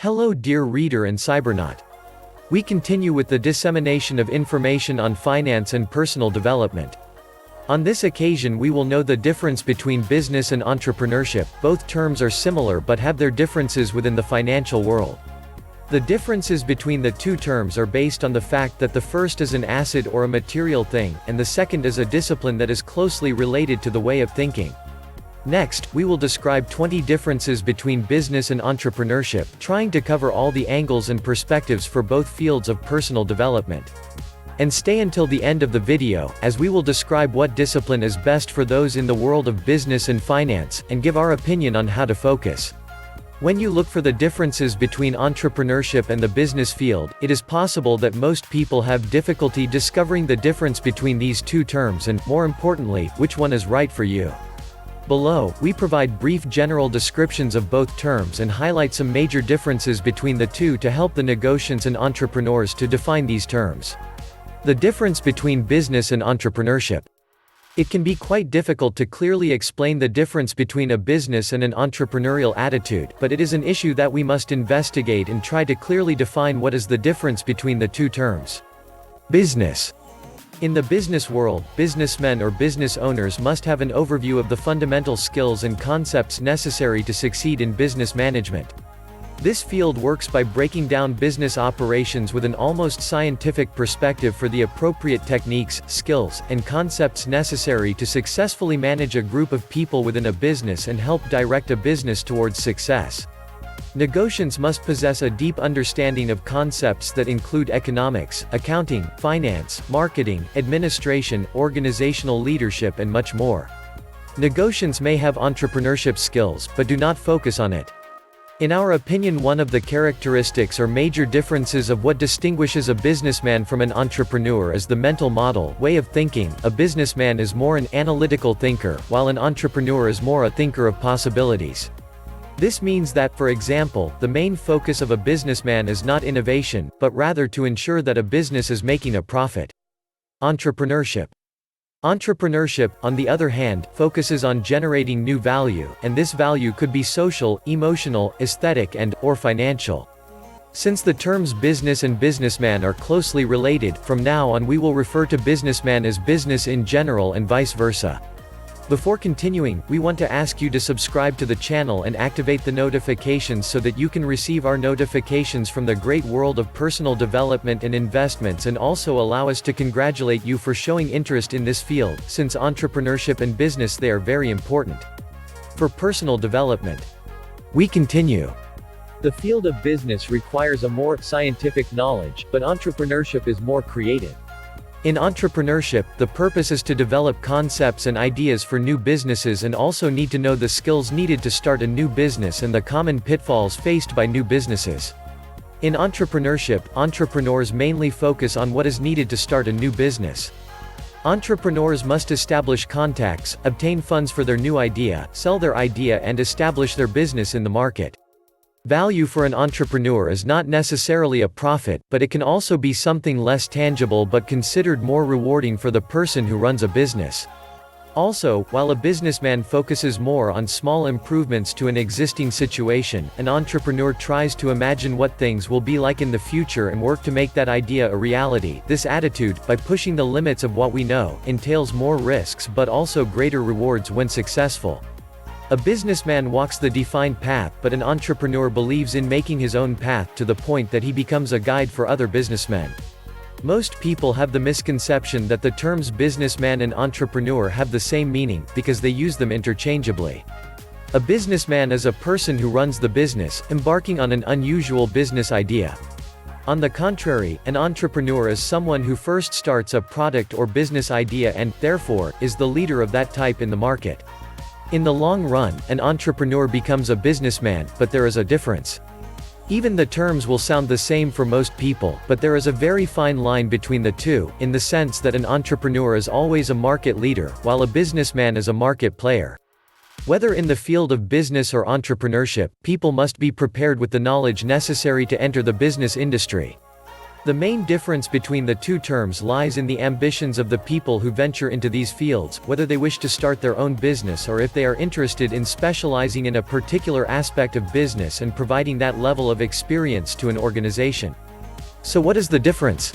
Hello dear reader and cybernaut. We continue with the dissemination of information on finance and personal development. On this occasion we will know the difference between business and entrepreneurship. Both terms are similar but have their differences within the financial world. The differences between the two terms are based on the fact that the first is an asset or a material thing, and the second is a discipline that is closely related to the way of thinking. Next, we will describe 20 differences between business and entrepreneurship, trying to cover all the angles and perspectives for both fields of personal development. And stay until the end of the video, as we will describe what discipline is best for those in the world of business and finance, and give our opinion on how to focus. When you look for the differences between entrepreneurship and the business field, it is possible that most people have difficulty discovering the difference between these two terms and, more importantly, which one is right for you. Below, we provide brief general descriptions of both terms and highlight some major differences between the two to help the negotiants and entrepreneurs to define these terms. The difference between business and entrepreneurship. It can be quite difficult to clearly explain the difference between a business and an entrepreneurial attitude, but it is an issue that we must investigate and try to clearly define what is the difference between the two terms. Business. In the business world, businessmen or business owners must have an overview of the fundamental skills and concepts necessary to succeed in business management. This field works by breaking down business operations with an almost scientific perspective for the appropriate techniques, skills, and concepts necessary to successfully manage a group of people within a business and help direct a business towards success. Negotiants must possess a deep understanding of concepts that include economics, accounting, finance, marketing, administration, organizational leadership and much more. Negotiants may have entrepreneurship skills, but do not focus on it. In our opinion, one of the characteristics or major differences of what distinguishes a businessman from an entrepreneur is the mental model, way of thinking. A businessman is more an analytical thinker, while an entrepreneur is more a thinker of possibilities. This means that, for example, the main focus of a businessman is not innovation, but rather to ensure that a business is making a profit. Entrepreneurship. Entrepreneurship, on the other hand, focuses on generating new value, and this value could be social, emotional, aesthetic or financial. Since the terms business and businessman are closely related, from now on we will refer to businessman as business in general and vice versa. Before continuing, we want to ask you to subscribe to the channel and activate the notifications so that you can receive our notifications from the great world of personal development and investments, and also allow us to congratulate you for showing interest in this field, since entrepreneurship and business, they are very important. For personal development. We continue. The field of business requires a more scientific knowledge, but entrepreneurship is more creative. In entrepreneurship, the purpose is to develop concepts and ideas for new businesses and also need to know the skills needed to start a new business and the common pitfalls faced by new businesses. In entrepreneurship, entrepreneurs mainly focus on what is needed to start a new business. Entrepreneurs must establish contacts, obtain funds for their new idea, sell their idea and establish their business in the market. Value for an entrepreneur is not necessarily a profit, but it can also be something less tangible but considered more rewarding for the person who runs a business. Also, while a businessman focuses more on small improvements to an existing situation, an entrepreneur tries to imagine what things will be like in the future and work to make that idea a reality. This attitude, by pushing the limits of what we know, entails more risks but also greater rewards when successful. A businessman walks the defined path, but an entrepreneur believes in making his own path to the point that he becomes a guide for other businessmen. Most people have the misconception that the terms businessman and entrepreneur have the same meaning, because they use them interchangeably. A businessman is a person who runs the business, embarking on an unusual business idea. On the contrary, an entrepreneur is someone who first starts a product or business idea and, therefore, is the leader of that type in the market. In the long run, an entrepreneur becomes a businessman, but there is a difference. Even the terms will sound the same for most people, but there is a very fine line between the two, in the sense that an entrepreneur is always a market leader, while a businessman is a market player. Whether in the field of business or entrepreneurship, people must be prepared with the knowledge necessary to enter the business industry. The main difference between the two terms lies in the ambitions of the people who venture into these fields, whether they wish to start their own business or if they are interested in specializing in a particular aspect of business and providing that level of experience to an organization. So what is the difference?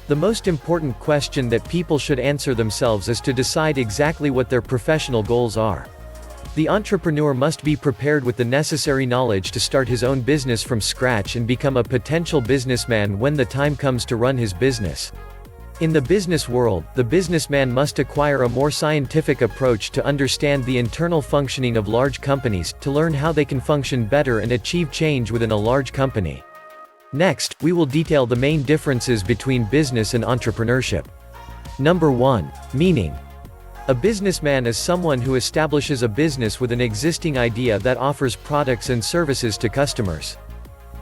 The most important question that people should answer themselves is to decide exactly what their professional goals are. The entrepreneur must be prepared with the necessary knowledge to start his own business from scratch and become a potential businessman when the time comes to run his business. In the business world, the businessman must acquire a more scientific approach to understand the internal functioning of large companies, to learn how they can function better and achieve change within a large company. Next, we will detail the main differences between business and entrepreneurship. Number 1. Meaning. A businessman is someone who establishes a business with an existing idea that offers products and services to customers.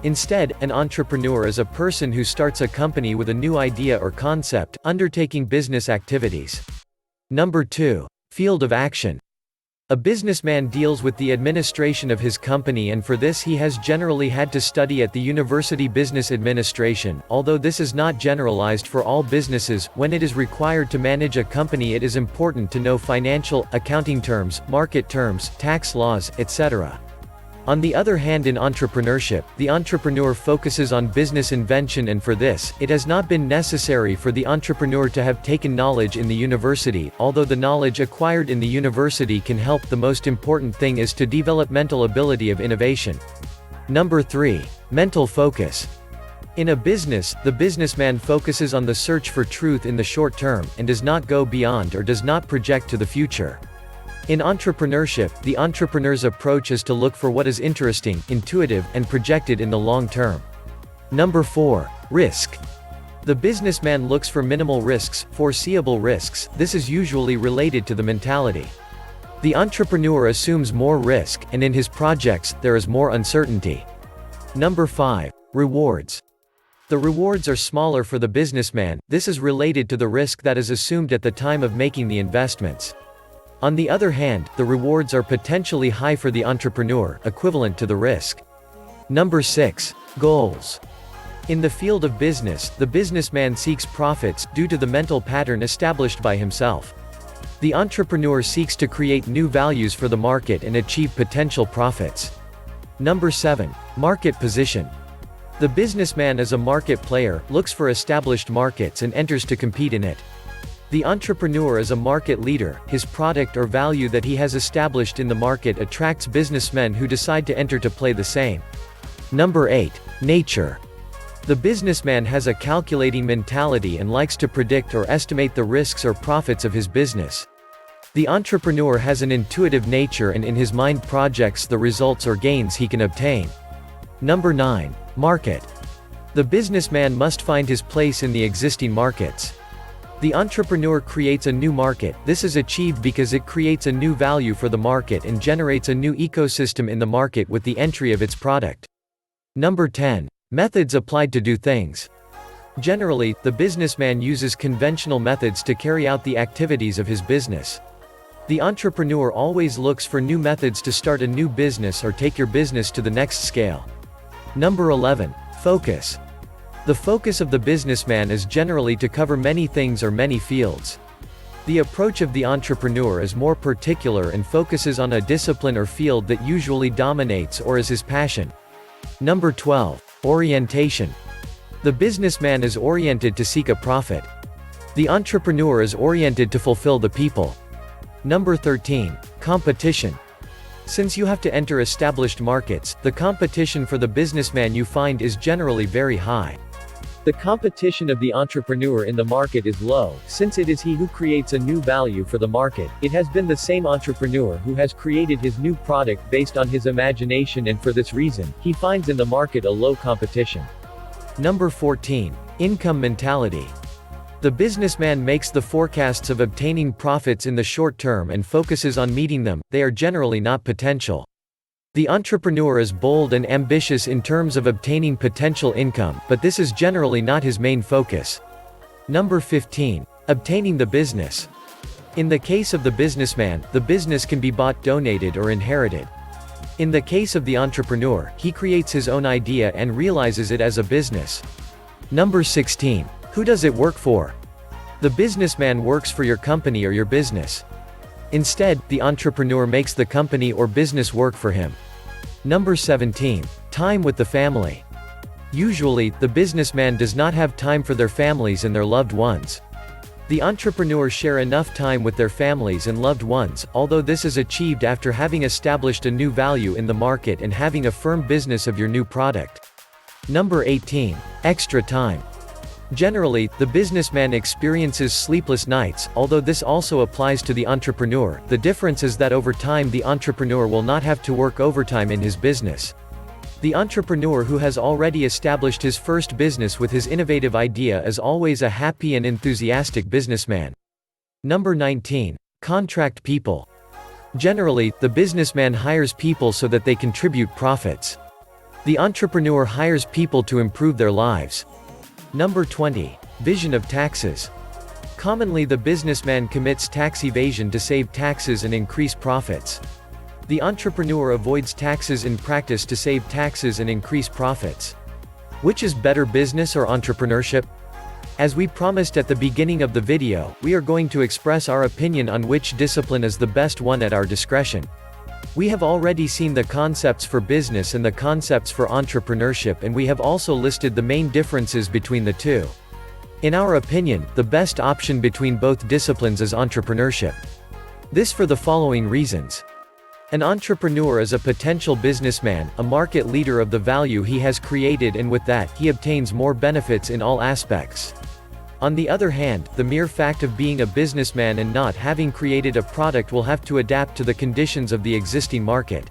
Instead, an entrepreneur is a person who starts a company with a new idea or concept, undertaking business activities. Number 2. Field of action. A businessman deals with the administration of his company, and for this he has generally had to study at the University Business Administration. Although this is not generalized for all businesses, when it is required to manage a company it is important to know financial, accounting terms, market terms, tax laws, etc. On the other hand, in entrepreneurship, the entrepreneur focuses on business invention, and for this, it has not been necessary for the entrepreneur to have taken knowledge in the university, although the knowledge acquired in the university can help. The most important thing is to develop mental ability of innovation. Number 3. Mental focus. In a business, the businessman focuses on the search for truth in the short term, and does not go beyond or does not project to the future. In entrepreneurship, the entrepreneur's approach is to look for what is interesting, intuitive, and projected in the long term. Number 4. Risk. The businessman looks for minimal risks, foreseeable risks. This is usually related to the mentality. The entrepreneur assumes more risk, and in his projects, there is more uncertainty. Number 5. Rewards. The rewards are smaller for the businessman. This is related to the risk that is assumed at the time of making the investments. On the other hand, the rewards are potentially high for the entrepreneur, equivalent to the risk. Number 6. Goals. In the field of business, the businessman seeks profits, due to the mental pattern established by himself. The entrepreneur seeks to create new values for the market and achieve potential profits. Number 7. Market position. The businessman is a market player, looks for established markets and enters to compete in it. The entrepreneur is a market leader. His product or value that he has established in the market attracts businessmen who decide to enter to play the same. Number 8. Nature. The businessman has a calculating mentality and likes to predict or estimate the risks or profits of his business. The entrepreneur has an intuitive nature and in his mind projects the results or gains he can obtain. Number 9. Market. The businessman must find his place in the existing markets. The entrepreneur creates a new market. This is achieved because it creates a new value for the market and generates a new ecosystem in the market with the entry of its product. Number 10. Methods applied to do things. Generally, the businessman uses conventional methods to carry out the activities of his business. The entrepreneur always looks for new methods to start a new business or take your business to the next scale. Number 11. Focus. The focus of the businessman is generally to cover many things or many fields. The approach of the entrepreneur is more particular and focuses on a discipline or field that usually dominates or is his passion. Number 12. Orientation. The businessman is oriented to seek a profit. The entrepreneur is oriented to fulfill the people. Number 13. Competition. Since you have to enter established markets, the competition for the businessman you find is generally very high. The competition of the entrepreneur in the market is low, since it is he who creates a new value for the market. It has been the same entrepreneur who has created his new product based on his imagination, and for this reason, he finds in the market a low competition. Number 14. Income mentality. The businessman makes the forecasts of obtaining profits in the short term and focuses on meeting them. They are generally not potential. The entrepreneur is bold and ambitious in terms of obtaining potential income, but this is generally not his main focus. Number 15. Obtaining the business. In the case of the businessman, the business can be bought, donated, or inherited. In the case of the entrepreneur, he creates his own idea and realizes it as a business. Number 16. Who does it work for? The businessman works for your company or your business. Instead, the entrepreneur makes the company or business work for him. Number 17. Time with the family. Usually, the businessman does not have time for their families and their loved ones. The entrepreneurs share enough time with their families and loved ones, although this is achieved after having established a new value in the market and having a firm business of your new product. Number 18. Extra time. Generally, the businessman experiences sleepless nights, although this also applies to the entrepreneur. The difference is that over time the entrepreneur will not have to work overtime in his business. The entrepreneur who has already established his first business with his innovative idea is always a happy and enthusiastic businessman. Number 19. Contract people. Generally, the businessman hires people so that they contribute profits. The entrepreneur hires people to improve their lives. Number 20. Vision of taxes. Commonly the businessman commits tax evasion to save taxes and increase profits. The entrepreneur avoids taxes in practice to save taxes and increase profits. Which is better, business or entrepreneurship? As we promised at the beginning of the video, we are going to express our opinion on which discipline is the best one at our discretion. We have already seen the concepts for business and the concepts for entrepreneurship, and we have also listed the main differences between the two. In our opinion, the best option between both disciplines is entrepreneurship. This for the following reasons. An entrepreneur is a potential businessman, a market leader of the value he has created, and with that, he obtains more benefits in all aspects. On the other hand, the mere fact of being a businessman and not having created a product will have to adapt to the conditions of the existing market.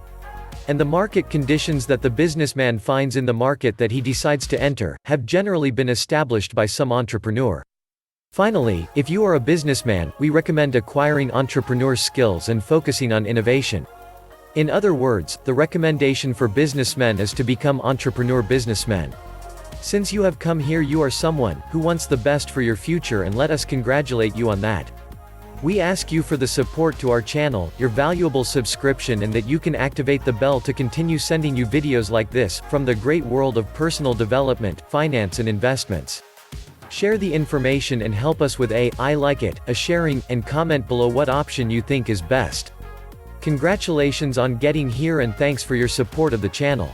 And the market conditions that the businessman finds in the market that he decides to enter, have generally been established by some entrepreneur. Finally, if you are a businessman, we recommend acquiring entrepreneur skills and focusing on innovation. In other words, the recommendation for businessmen is to become entrepreneur businessmen. Since you have come here, you are someone who wants the best for your future, and let us congratulate you on that. We ask you for the support to our channel, your valuable subscription, and that you can activate the bell to continue sending you videos like this, from the great world of personal development, finance and investments. Share the information and help us with I like it, a sharing, and comment below what option you think is best. Congratulations on getting here, and thanks for your support of the channel.